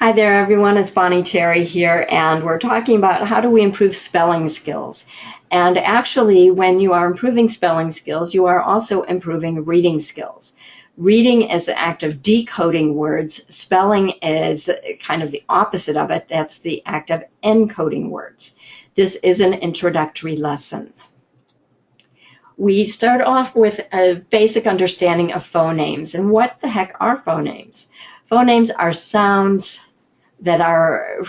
Hi there, everyone. It's Bonnie Terry here, and we're talking about how do we improve spelling skills. And actually, when you are improving spelling skills, you are also improving reading skills. Reading is the act of decoding words. Spelling is kind of the opposite of it. That's the act of encoding words. This is an introductory lesson. We start off with a basic understanding of phonemes. And what the heck are phonemes? Phonemes are sounds that are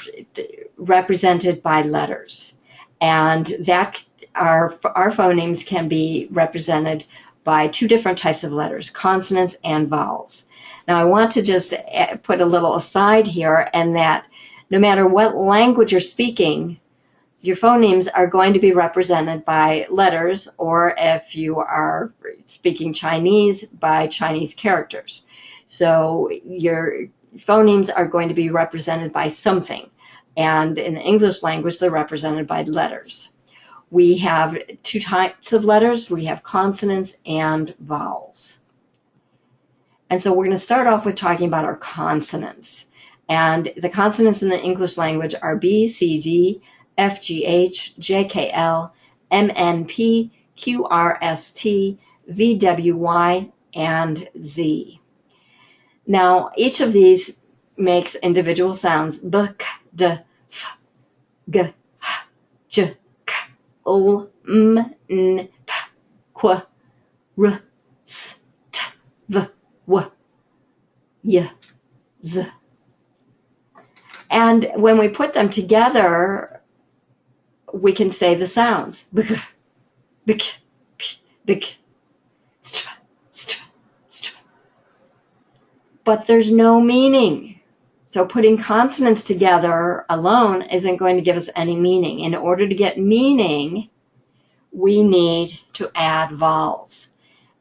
represented by letters, and that our phonemes can be represented by two different types of letters, consonants and vowels. Now I want to just put a little aside here, and that no matter what language you're speaking, your phonemes are going to be represented by letters, or if you are speaking Chinese, by Chinese characters. So your phonemes are going to be represented by something, and in the English language they're represented by letters. We have two types of letters. We have consonants and vowels. And so we're going to start off with talking about our consonants. And the consonants in the English language are B, C, D, F, G, H, J, K, L, M, N, P, Q, R, S, T, V, W, Y, and Z. Now, each of these makes individual sounds: b, k, d, f, g, h, j, k, l, m, n, p, qu, r, s, t, v, w, y, z. And when we put them together, we can say the sounds: bk, bk, p, bk, st, st, st. But there's no meaning. So putting consonants together alone isn't going to give us any meaning. In order to get meaning, we need to add vowels.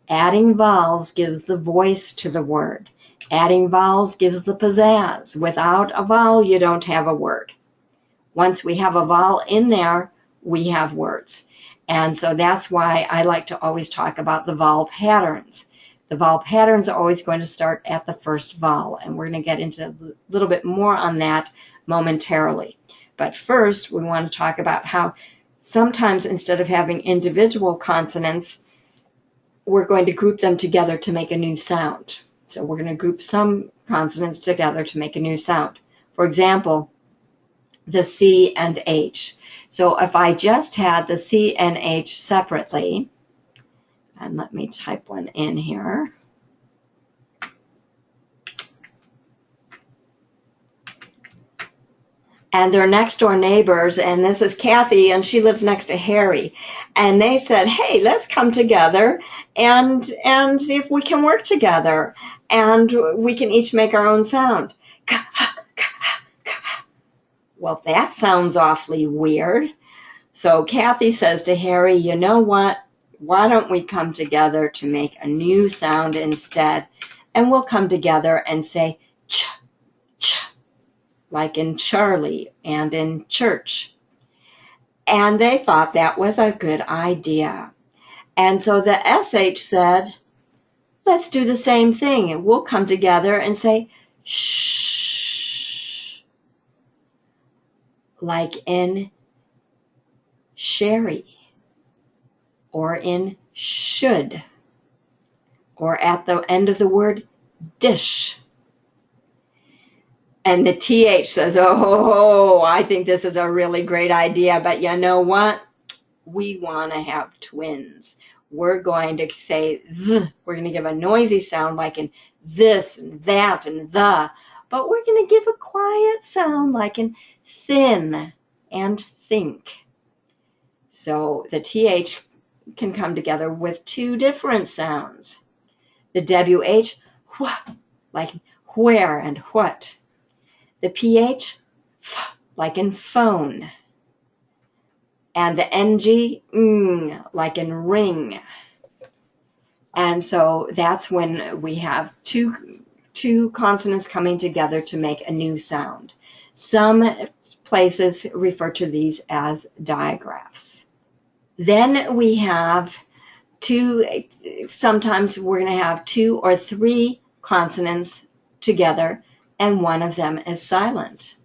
Adding vowels gives the voice to the word. Adding vowels gives the pizzazz. Without a vowel, you don't have a word. Once we have a vowel in there, we have words. And so that's why I like to always talk about the vowel patterns. The vowel patterns are always going to start at the first vowel, and we're going to get into a little bit more on that momentarily. But first, we want to talk about how sometimes instead of having individual consonants, we're going to group them together to make a new sound. So we're going to group some consonants together to make a new sound. For example, the C and H. So if I just had the C and H separately, and let me type one in here. And they're next door neighbors, and this is Kathy, and she lives next to Harry. And they said, hey, let's come together and see if we can work together. And we can each make our own sound. Well, that sounds awfully weird. So Kathy says to Harry, you know what? Why don't we come together to make a new sound instead? And we'll come together and say ch, ch, like in Charlie and in church. And they thought that was a good idea. And so the SH said, let's do the same thing. And we'll come together and say shh, like in sherry, or in should, or at the end of the word dish. And the TH says, oh, I think this is a really great idea, but you know what? We want to have twins. We're going to say th. We're going to give a noisy sound like in this and that and the, but we're going to give a quiet sound like in thin and think. So the TH can come together with two different sounds. The WH, wh, like where and what. The PH, f, like in phone. And the NG, like in ring. And so that's when we have two consonants coming together to make a new sound. Some places refer to these as digraphs. Then we have sometimes we're going to have two or three consonants together and one of them is silent.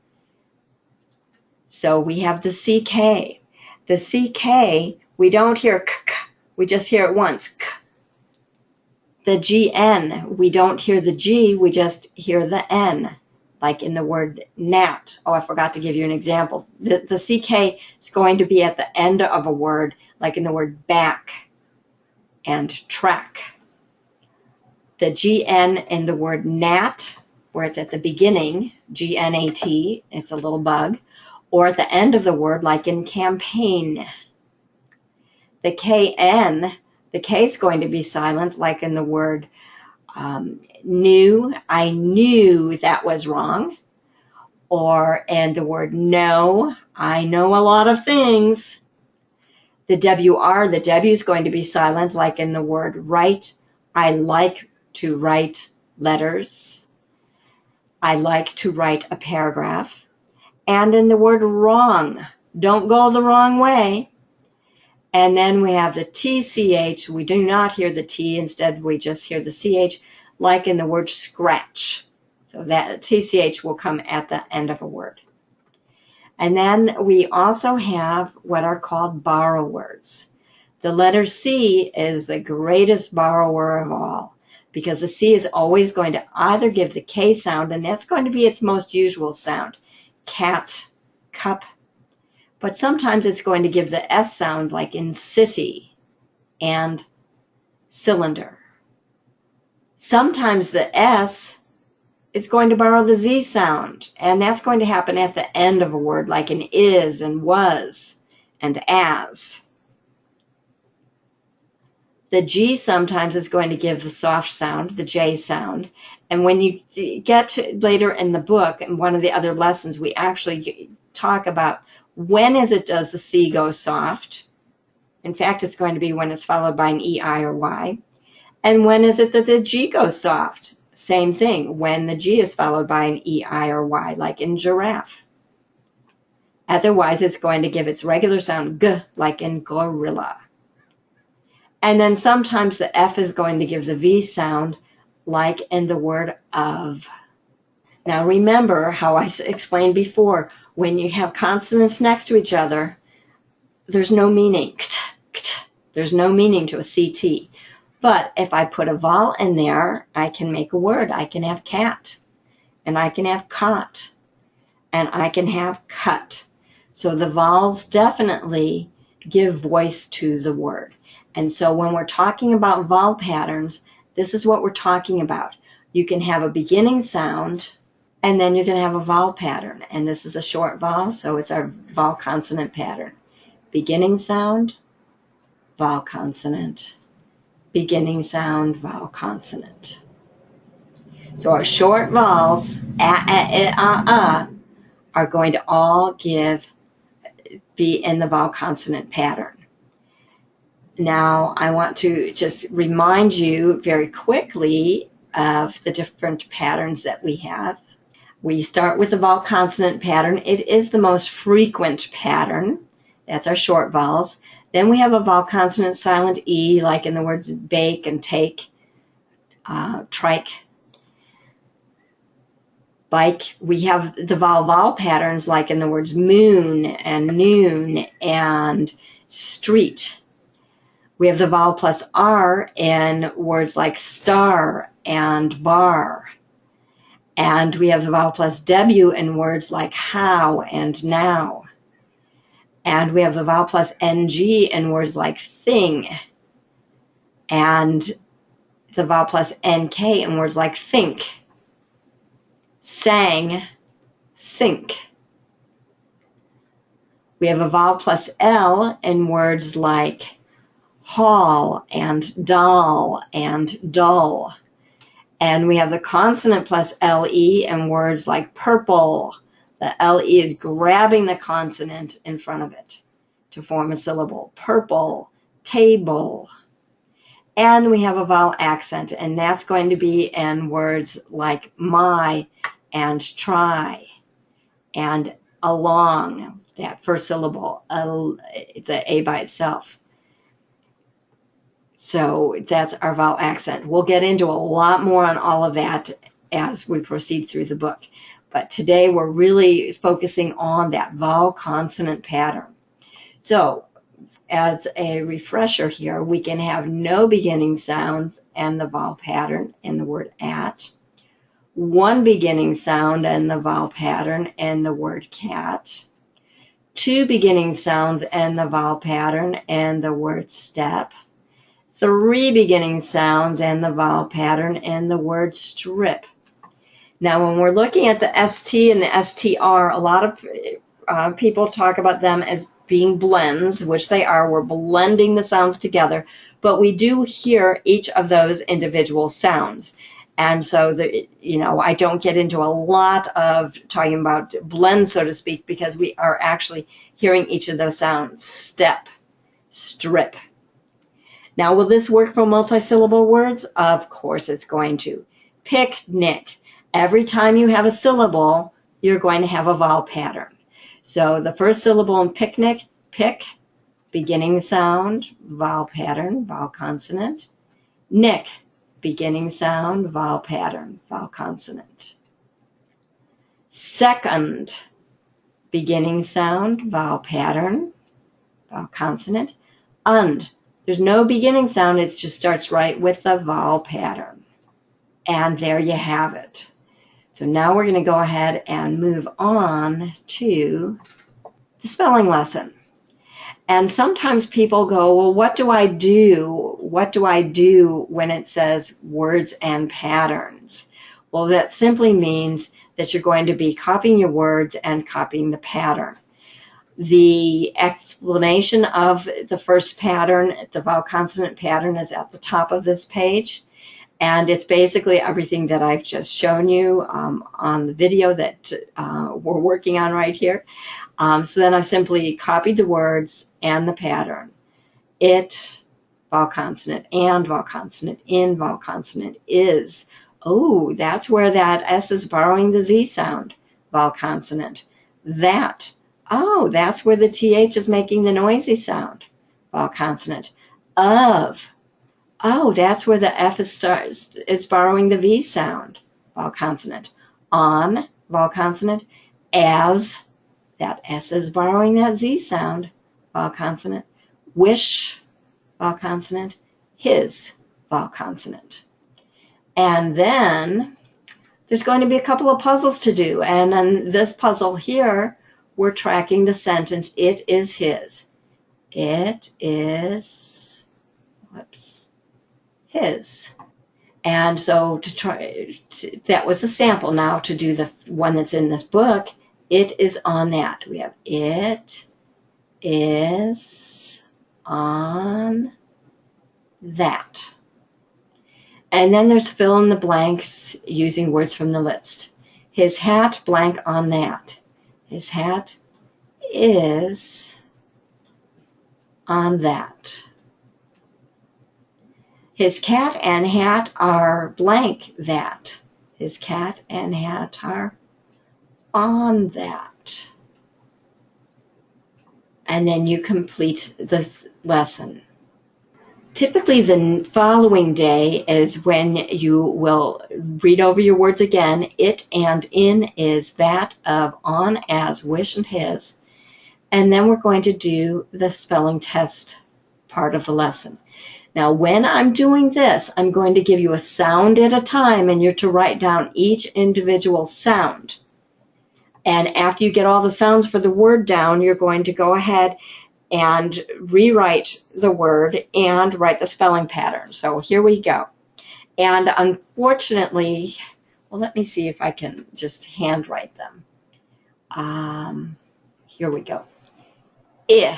So we have the CK. The CK, we don't hear k, we just hear it once, k. The GN, we don't hear the G, we just hear the N, like in the word gnat. Oh, I forgot to give you an example. The CK is going to be at the end of a word, like in the word back and track. The GN in the word gnat, where it's at the beginning, GNAT, it's a little bug, or at the end of the word, like in campaign. The KN, the K is going to be silent, like in the word knew, I knew that was wrong. Or in the word know, I know a lot of things. The WR, the W is going to be silent, like in the word write, I like to write letters. I like to write a paragraph. And in the word wrong, don't go the wrong way. And then we have the TCH. We do not hear the T. Instead, we just hear the CH, like in the word scratch. So that TCH will come at the end of a word. And then we also have what are called borrowers. The letter C is the greatest borrower of all, because the C is always going to either give the K sound, and that's going to be its most usual sound, cat, cup, but sometimes it's going to give the S sound, like in city and cylinder. Sometimes the S is going to borrow the Z sound, and that's going to happen at the end of a word, like in is and was and as. The G sometimes is going to give the soft sound, the J sound. And when you get to later in the book, in one of the other lessons, we actually talk about when is it does the C go soft. In fact, it's going to be when it's followed by an E, I, or Y. And when is it that the G goes soft? Same thing, when the G is followed by an E, I, or Y, like in giraffe. Otherwise, it's going to give its regular sound, G, like in gorilla. And then sometimes the F is going to give the V sound, like in the word of. Now remember how I explained before, when you have consonants next to each other, there's no meaning. There's no meaning to a CT. But if I put a vowel in there, I can make a word. I can have cat, and I can have cot, and I can have cut. So the vowels definitely give voice to the word. And so when we're talking about vowel patterns, this is what we're talking about. You can have a beginning sound, and then you can have a vowel pattern. And this is a short vowel, so it's our vowel consonant pattern. Beginning sound, vowel consonant. Beginning sound, vowel consonant. So our short vowels, are going to all be in the vowel consonant pattern. Now, I want to just remind you very quickly of the different patterns that we have. We start with the vowel consonant pattern. It is the most frequent pattern. That's our short vowels. Then we have a vowel consonant silent E, like in the words bake and take, trike, bike. We have the vowel patterns, like in the words moon and noon and street. We have the vowel plus R in words like star and bar. And we have the vowel plus W in words like how and now. And we have the vowel plus NG in words like thing. And the vowel plus NK in words like think, sang, sink. We have a vowel plus L in words like hall and doll and dull. And we have the consonant plus LE in words like purple. The LE is grabbing the consonant in front of it to form a syllable. Purple, table. And we have a vowel accent, and that's going to be in words like my and try and along, that first syllable, the A by itself. So that's our vowel accent. We'll get into a lot more on all of that as we proceed through the book. But today we're really focusing on that vowel consonant pattern. So as a refresher here, we can have no beginning sounds and the vowel pattern in the word at, one beginning sound and the vowel pattern in the word cat, two beginning sounds and the vowel pattern and the word step, three beginning sounds and the vowel pattern and the word strip. Now, when we're looking at the ST and the STR, a lot of people talk about them as being blends, which they are. We're blending the sounds together, but we do hear each of those individual sounds. And so, I don't get into a lot of talking about blends, so to speak, because we are actually hearing each of those sounds. Step, strip. Now, will this work for multisyllable words? Of course it's going to. Picnic. Every time you have a syllable, you're going to have a vowel pattern. So the first syllable in picnic, pick, beginning sound, vowel pattern, vowel consonant. Nick, beginning sound, vowel pattern, vowel consonant. Second, beginning sound, vowel pattern, vowel consonant. Und, there's no beginning sound, it just starts right with the vowel pattern. And there you have it. So now we're going to go ahead and move on to the spelling lesson. And sometimes people go, well, what do I do? What do I do when it says words and patterns? Well, that simply means that you're going to be copying your words and copying the pattern. The explanation of the first pattern, the vowel consonant pattern, is at the top of this page. And it's basically everything that I've just shown you on the video that we're working on right here. So then I've simply copied the words and the pattern. It, vowel consonant, and vowel consonant, in, vowel consonant, is. Oh, that's where that S is borrowing the Z sound, vowel consonant. That, oh, that's where the TH is making the noisy sound, vowel consonant. Of, oh, that's where the F is borrowing the V sound, vowel consonant. On, vowel consonant. As, that S is borrowing that Z sound, vowel consonant. Wish, vowel consonant. His, vowel consonant. And then there's going to be a couple of puzzles to do. And then this puzzle here, we're tracking the sentence, it is his. It is, whoops, his. And so that was a sample. Now to do the one that's in this book, it is on that. We have it is on that. And then there's fill in the blanks using words from the list. His hat, blank on that. His hat is on that. His cat and hat are blank that. His cat and hat are on that. And then you complete this lesson. Typically, the following day is when you will read over your words again. It and in is that of, on, as, wish, and his. And then we're going to do the spelling test part of the lesson. Now, when I'm doing this, I'm going to give you a sound at a time, and you're to write down each individual sound. And after you get all the sounds for the word down, you're going to go ahead and rewrite the word and write the spelling pattern. So here we go. And unfortunately, well, let me see if I can just handwrite them. Here we go. I,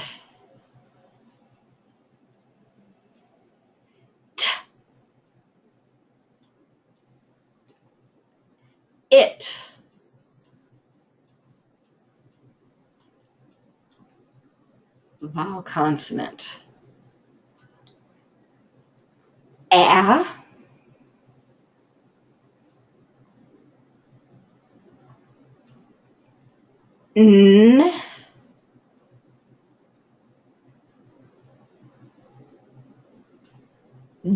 t, it, vowel consonant. A, n,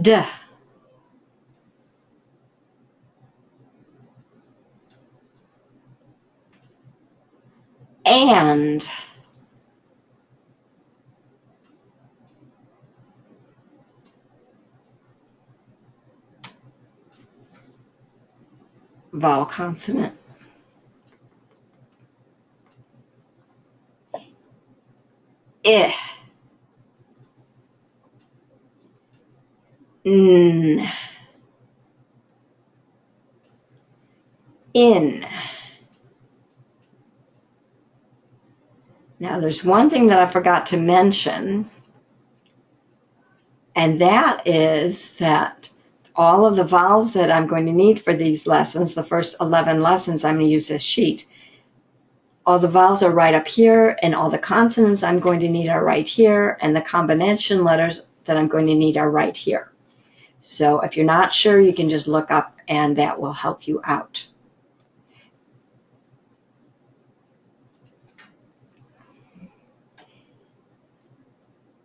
d, and, vowel consonant, I, N, in. Now there's one thing that I forgot to mention, and that is that all of the vowels that I'm going to need for these lessons, the first 11 lessons, I'm going to use this sheet. All the vowels are right up here, and all the consonants I'm going to need are right here, and the combination letters that I'm going to need are right here. So if you're not sure, you can just look up, and that will help you out.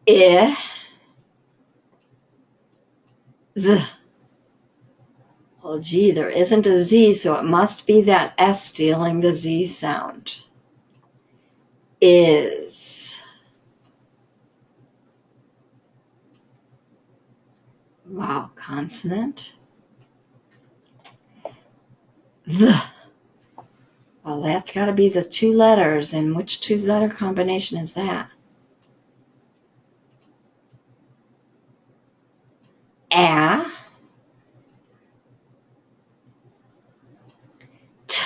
I, Z. Well, gee, there isn't a Z, so it must be that S stealing the Z sound. Is. Vowel consonant. The. Well, that's got to be the two letters, and which two-letter combination is that? A. T.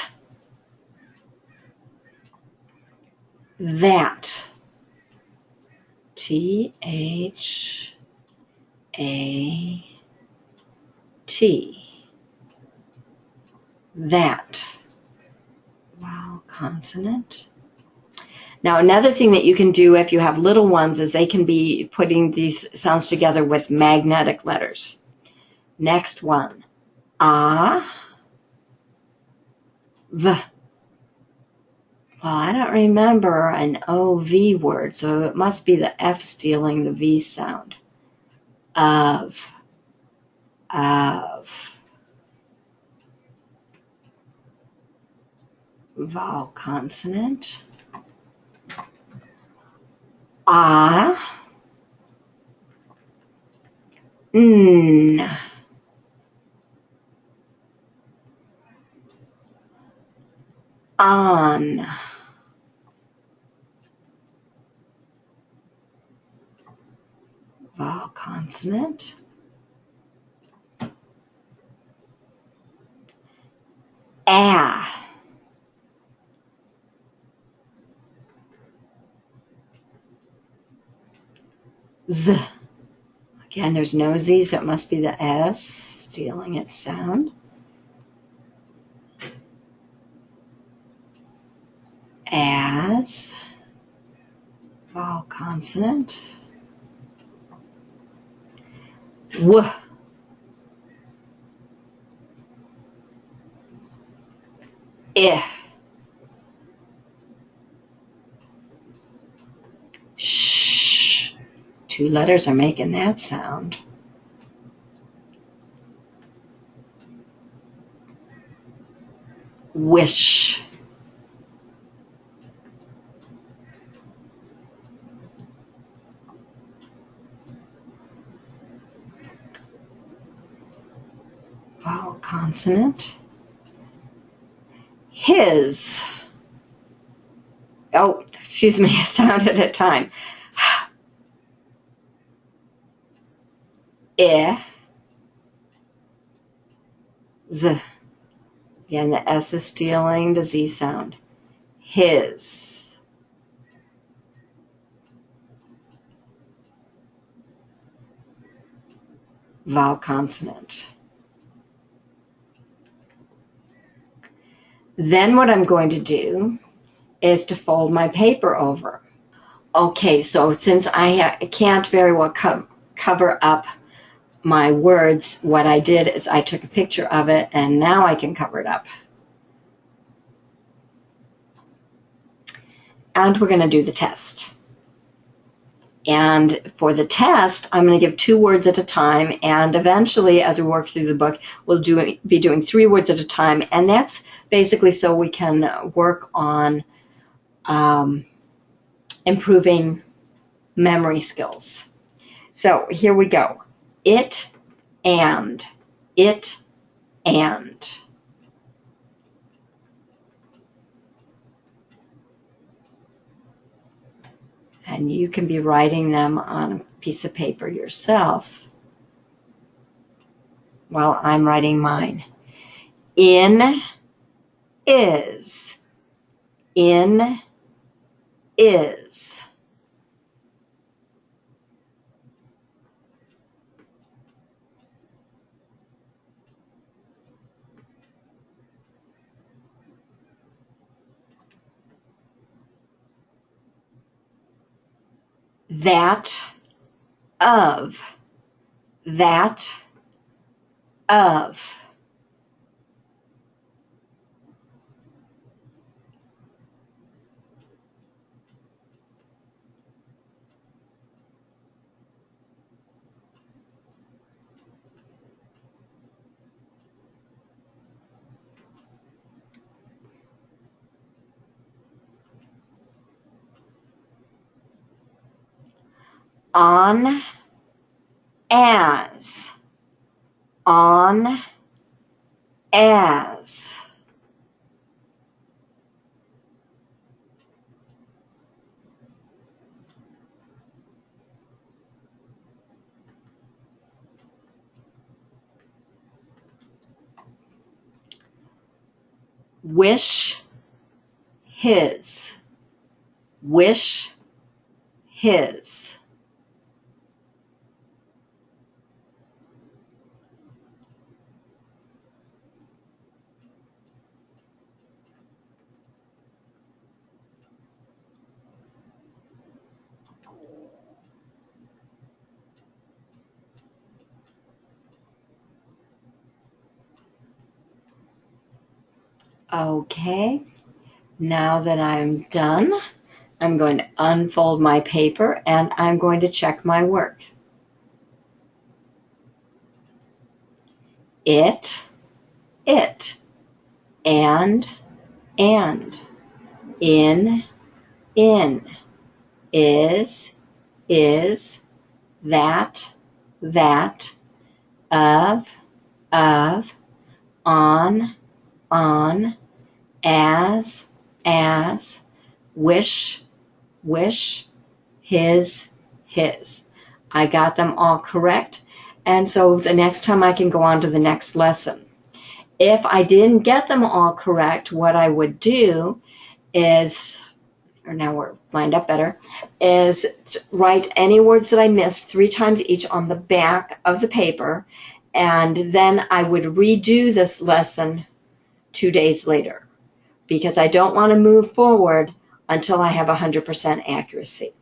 That. T-H-A-T. That. Vowel consonant. Now, another thing that you can do if you have little ones is they can be putting these sounds together with magnetic letters. Next one. A. V. Well, I don't remember an O-V word, so it must be the F stealing the V sound. Of. Vowel consonant. A. N. On. Vowel consonant. A. Z. Again, there's no Z, so it must be the S stealing its sound. As. Vowel consonant. W. I. Sh. Two letters are making that sound. Wish. Vowel consonant. His. Oh, excuse me, a sound at a time. I. Z. Again, the S is stealing the Z sound. His. Vowel consonant. Then what I'm going to do is to fold my paper over. Okay, so since I can't very well cover up my words, what I did is I took a picture of it, and now I can cover it up. And we're going to do the test. And for the test, I'm going to give 2 words at a time, and eventually, as we work through the book, we'll be doing 3 words at a time, and that's basically so we can work on improving memory skills. So here we go. It and. It and. And you can be writing them on a piece of paper yourself while I'm writing mine. In is. In is. That of. That of. On as. On as. Wish his. Wish his. Okay, now that I'm done, I'm going to unfold my paper and I'm going to check my work. It, and, in, is, that, of, on, as, wish, his. I got them all correct, and so the next time I can go on to the next lesson. If I didn't get them all correct, what I would do is, or now we're lined up better, is write any words that I missed 3 times each on the back of the paper, and then I would redo this lesson 2 days later, because I don't want to move forward until I have 100% accuracy.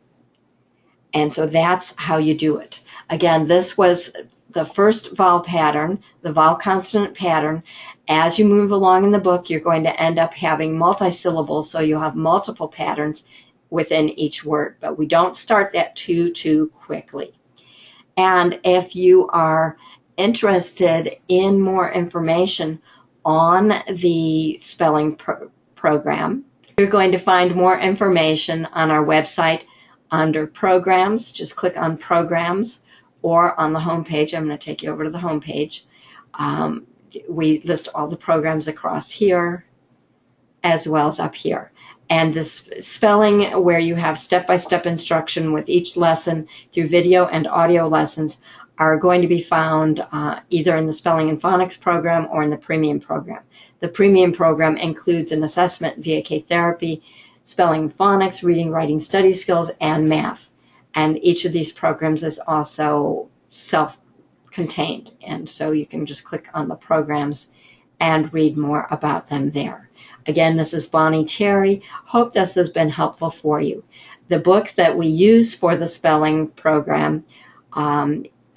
And so that's how you do it. Again, this was the first vowel pattern, the vowel consonant pattern. As you move along in the book, you're going to end up having multi-syllables, so you'll have multiple patterns within each word. But we don't start that too quickly. And if you are interested in more information on the spelling program, you're going to find more information on our website under Programs. Just click on Programs, or on the home page. I'm going to take you over to the home page. We list all the programs across here as well as up here. And this spelling, where you have step-by-step instruction with each lesson through video and audio lessons, are going to be found either in the Spelling and Phonics program or in the Premium program. The Premium program includes an assessment, VAK therapy, spelling and phonics, reading, writing, study skills, and math. And each of these programs is also self-contained, and so you can just click on the programs and read more about them there. Again, this is Bonnie Terry. Hope this has been helpful for you. The book that we use for the spelling program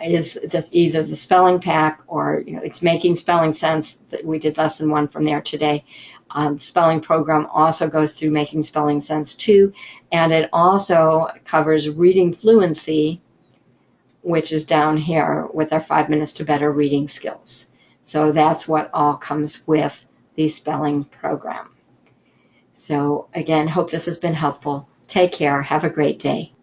is either the spelling pack, or it's Making Spelling Sense. We did lesson 1 from there today. The spelling program also goes through Making Spelling Sense too, and it also covers Reading Fluency, which is down here with our 5 minutes to better reading skills. So that's what all comes with the spelling program. So again, hope this has been helpful. Take care. Have a great day.